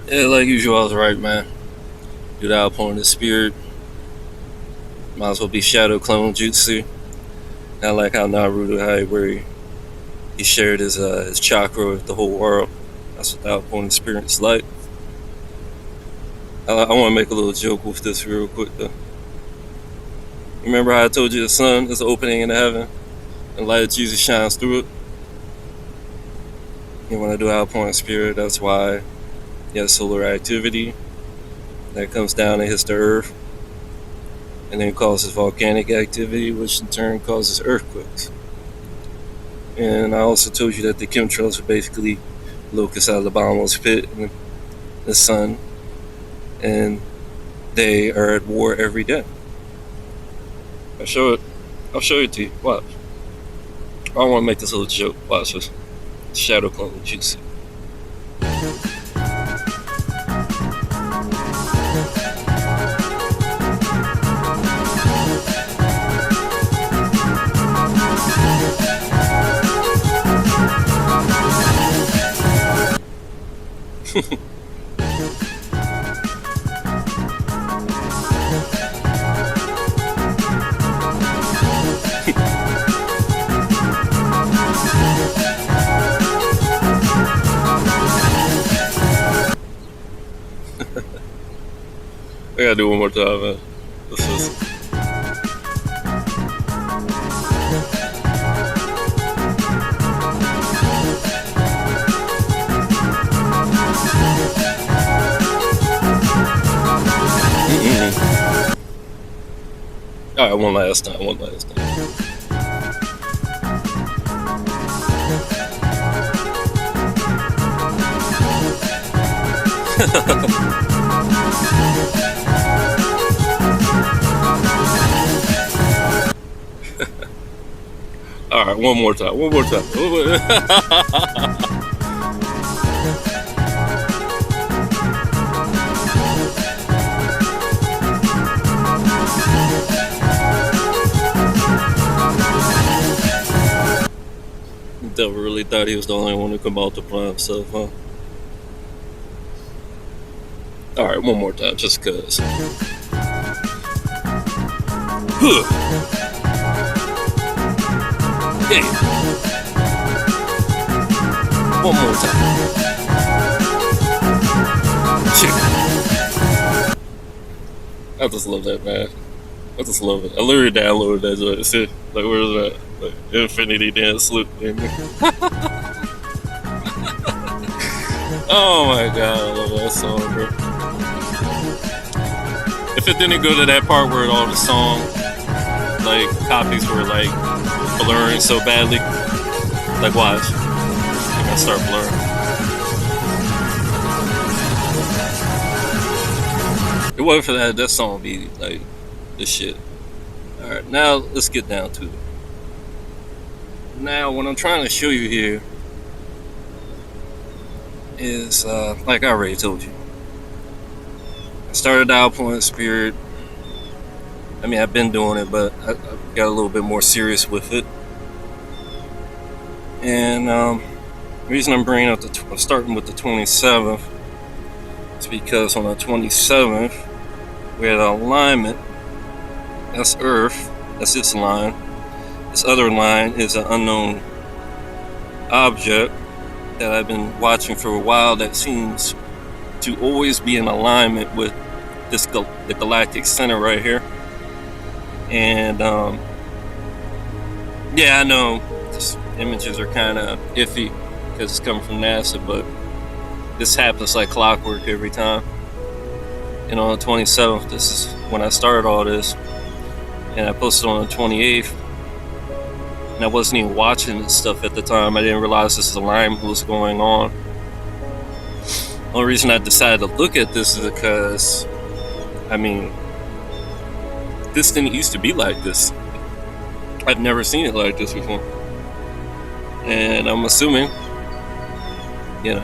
Yeah, like usual, I was right, man. Do the outpouring of the spirit. Might as well be shadow clone jutsu. I like how Naruto, he shared his chakra with the whole world. That's what the outpouring of the spirit is like. I want to make a little joke with this real quick though. You remember how I told you the sun is the opening in the heaven and light of Jesus shines through it? You want to do outpouring of spirit, that's why you have solar activity that comes down and hits the earth and then causes volcanic activity, which in turn causes earthquakes. And I also told you that the chemtrails are basically locusts out of the bottomless pit in the sun, and they are at war every day. I'll show it to you. Watch. I want to make this little joke. Watch this. Shadow clone jutsu. I gotta do one more time, man. This is. Alright, one last time. Alright, one more time. The devil really thought he was the only one who could multiply himself, huh? Alright, one more time, just cause. Yeah. One more time. Shit. I just love that, man. I just love it. I literally downloaded that joint. See, like, where's that? Like, Infinity Dance Loop. Oh my god, I love that song, bro. If it didn't go to that part where all the song, like, copies were, like, blurring so badly, like, watch. I'm gonna start blurring. If it wasn't for that song would be, like, this shit. Alright, now let's get down to it. Now, what I'm trying to show you here is, like I already told you, I started out playing Spirit. I mean, I've been doing it, but I got a little bit more serious with it. And the reason I'm bringing up starting with the 27th is because on the 27th we had an alignment. That's Earth. That's its line. This other line is an unknown object that I've been watching for a while that seems to always be in alignment with the galactic center right here. And yeah, I know these images are kind of iffy because it's coming from NASA, but this happens like clockwork every time. And on the 27th, this is when I started all this, and I posted on the 28th. And I wasn't even watching this stuff at the time. I didn't realize this alignment was going on. The only reason I decided to look at this is because, I mean, this didn't used to be like this. I've never seen it like this before. And I'm assuming, you know,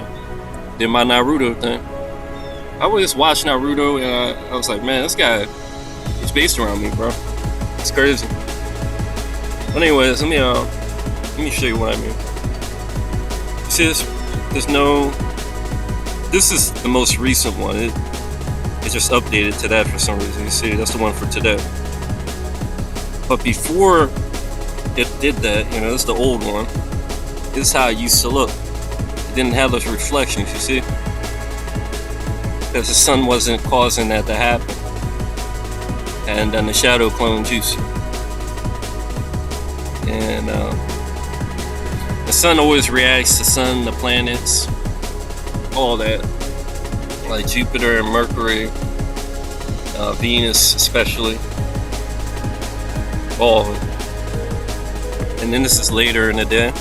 did my Naruto thing. I always watched Naruto and I was like, man, this guy is based around me, bro. It's crazy. But anyways, let me show you what I mean. See this? There's no this is the most recent one. It just updated to that for some reason. You see, that's the one for today. But before it did that, you know, this is the old one. This is how it used to look. It didn't have those reflections, you see? Because the sun wasn't causing that to happen. And then the shadow clone jutsu. And the sun always reacts to sun, the planets, all that. Like Jupiter and Mercury, Venus especially. All of it. And then this is later in the day.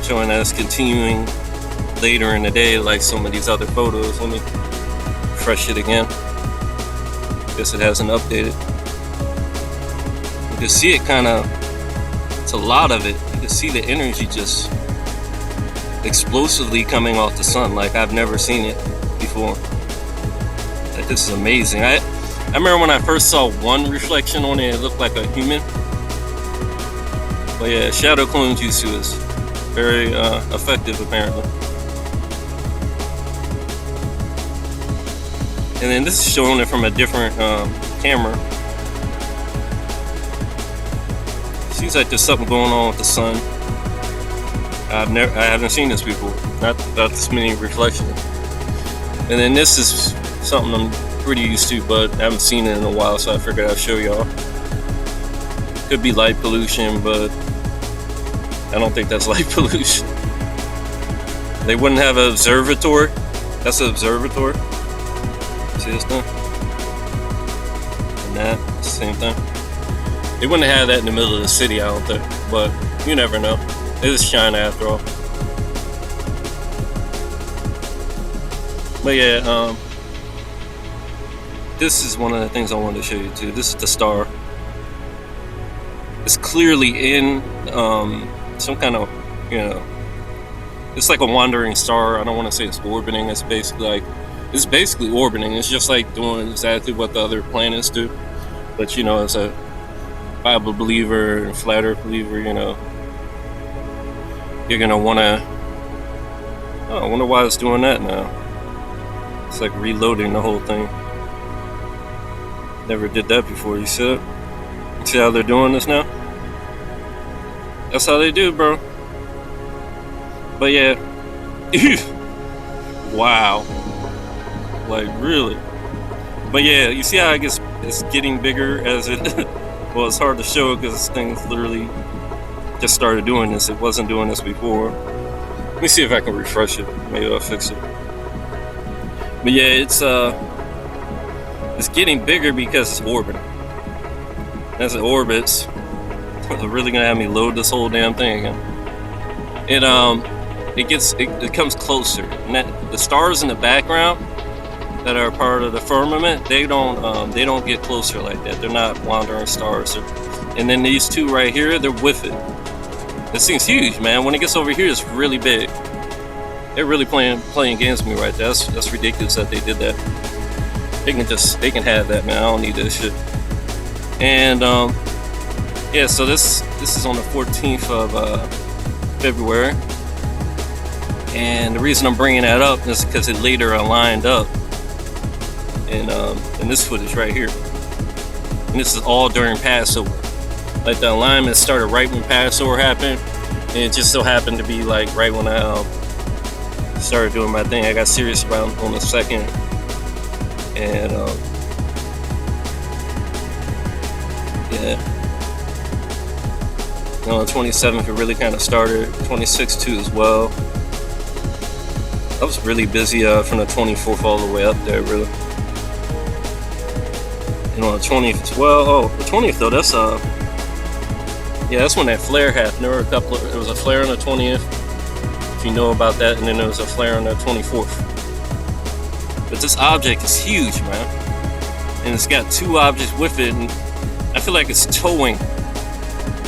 Showing that it's continuing later in the day, like some of these other photos. Let me refresh it again. Guess it hasn't updated. You can see it kind of, it's a lot of it. You can see the energy just explosively coming off the sun like I've never seen it before. Like, this is amazing. I remember when I first saw one reflection on it, it looked like a human. But yeah, shadow clone jutsu is very effective apparently. And then this is showing it from a different camera. Seems like there's something going on with the sun. I haven't seen this before. Not this many reflections. And then this is something I'm pretty used to, but I haven't seen it in a while, so I figured I'd show y'all. Could be light pollution, but I don't think that's light pollution. They wouldn't have an observatory. That's an observatory. See this thing? And that, same thing. They wouldn't have that in the middle of the city, I don't think. But you never know. It is China after all. But yeah, this is one of the things I wanted to show you too. This is the star. It's clearly in some kind of, you know, it's like a wandering star. I don't want to say it's orbiting. It's basically orbiting. It's just like doing exactly what the other planets do. But you know, as a Bible believer and flat earth believer, you know, you're gonna wanna, oh, I wonder why it's doing that now. It's like reloading the whole thing. Never did that before, you see it? You see how they're doing this now? That's how they do, bro. But yeah. Wow. Like, really? But yeah, you see how it's getting bigger as it... Well, it's hard to show because this thing's literally just started doing this. It wasn't doing this before. Let me see if I can refresh it. Maybe I'll fix it. But yeah, it's getting bigger because it's orbiting. As it orbits, they're really gonna have me load this whole damn thing again. It comes closer. And the stars in the background that are part of the firmament, they don't get closer like that. They're not wandering stars. And then these two right here, they're with it. This thing's huge, man. When it gets over here, it's really big. They're really playing games with me right there. That's ridiculous that they did that. They can have that, man. I don't need this shit. And yeah, so this is on the 14th of February. And the reason I'm bringing that up is because it later aligned up in this footage right here. And this is all during Passover. Like, the alignment started right when Passover happened, and it just so happened to be like right when I started doing my thing. I got serious about it on the 2nd, and yeah. And on the 27th, it really kind of started. 26th too as well. I was really busy from the 24th all the way up there, really. And on the 20th as well. Oh, the 20th though, that's yeah, that's when that flare happened. There was a flare on the 20th, if you know about that, and then there was a flare on the 24th. But this object is huge, man. And it's got two objects with it, and I feel like it's towing,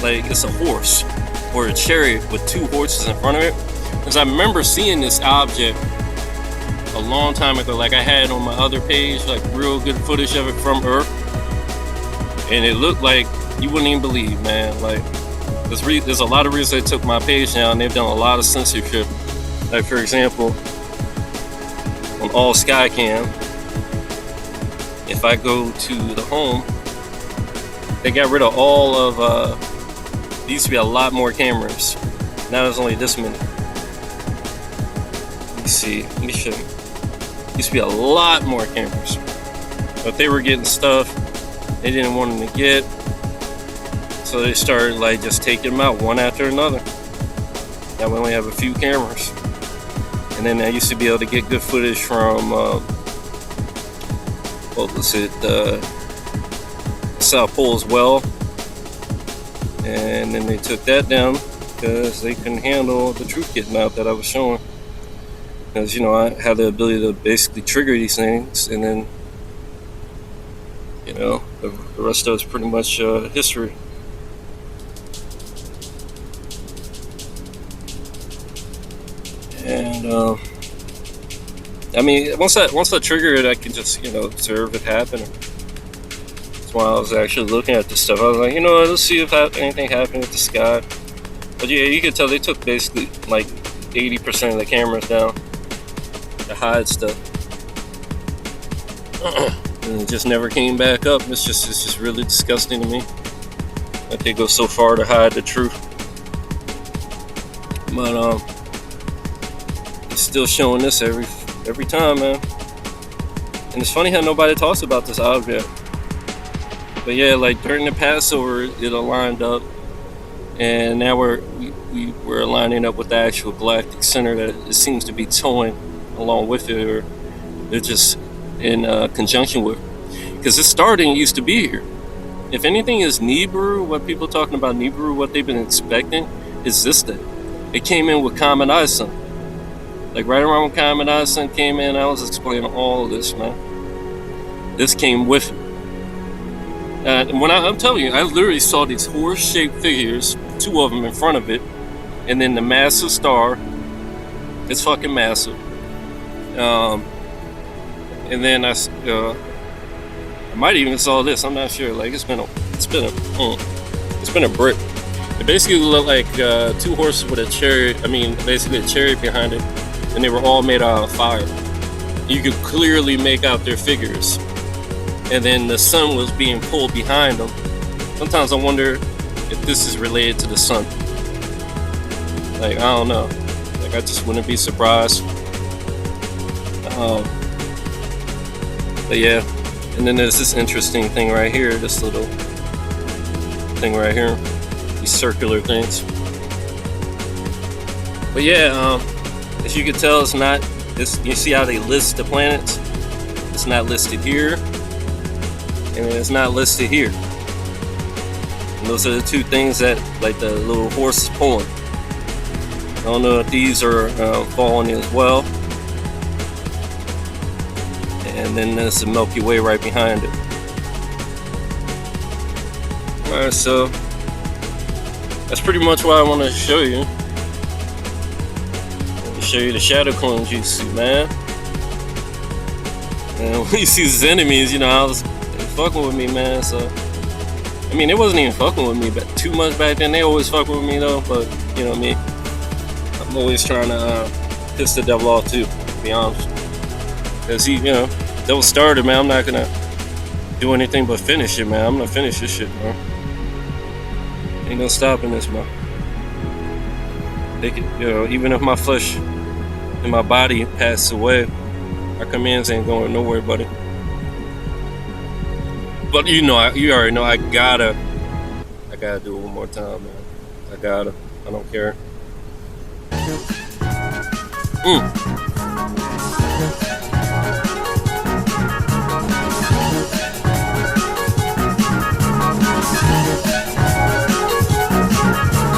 like it's a horse or a chariot with two horses in front of it. Because I remember seeing this object a long time ago. Like, I had on my other page, like, real good footage of it from Earth. And it looked like, you wouldn't even believe, man. Like, there's a lot of reasons they took my page down. They've done a lot of censorship. Like, for example, on all Skycam. If I go to the home, they got rid of all of, there used to be a lot more cameras. Now there's only this many. Let me see, let me show you. Used to be a lot more cameras. But they were getting stuff they didn't want them to get. So they started like just taking them out one after another. Now we only have a few cameras. And then I used to be able to get good footage from, what was it, South Pole as well. And then they took that down because they couldn't handle the truth getting out that I was showing. Because, you know, I had the ability to basically trigger these things, and then, you know, the rest of it's pretty much history. And I mean, once I trigger it, I can just, you know, observe it happen. That's why I was actually looking at this stuff. I was like, you know what, let's see if anything happened with the sky. But yeah, you could tell they took basically like 80% of the cameras down to hide stuff. And it just never came back up. It's just really disgusting to me that they go so far to hide the truth. But it's still showing this every time, man. And it's funny how nobody talks about this object. But yeah, like during the Passover, it aligned up, and now we're aligning up with the actual galactic center that it seems to be towing along with it, or they're just in conjunction with. Because this starting used to be here. If anything is Nibiru, what people are talking about Nibiru, what they've been expecting, is this thing. It came in with Comet Eye Sun. Like right around when Comet Eye Sun came in, I was explaining all of this, man. This came with it. And when I'm telling you, I literally saw these horse-shaped figures, two of them in front of it, and then the massive star. It's fucking massive. And then I might even saw this. I'm not sure. Like it's been a brick. It basically looked like two horses with a chariot. I mean, basically a chariot behind it, and they were all made out of fire. You could clearly make out their figures. And then the sun was being pulled behind them. Sometimes I wonder if this is related to the sun. Like, I don't know. Like, I just wouldn't be surprised. But yeah. And then there's this interesting thing right here. This little thing right here. These circular things. But yeah, as you can tell, it's not... You see how they list the planets? It's not listed here. And it's not listed here. And those are the two things that, like the little horse is pulling. I don't know if these are falling as well. And then there's the Milky Way right behind it. Alright, so that's pretty much what I want to show you. Let me show you the Shadow Clone jutsu, man. And when you see these enemies, you know, I was fucking with me, man. So I mean, it wasn't even fucking with me but too much back then. They always fuck with me though, but you know me, I'm always trying to piss the devil off too, to be honest. Because he, you know, devil started, man. I'm not gonna do anything but finish it, man. I'm gonna finish this shit, man. Ain't no stopping this, man. They could, you know, even if my flesh and my body passes away, our commands ain't going nowhere, buddy. But you know, you already know I gotta do it one more time, man. I don't care.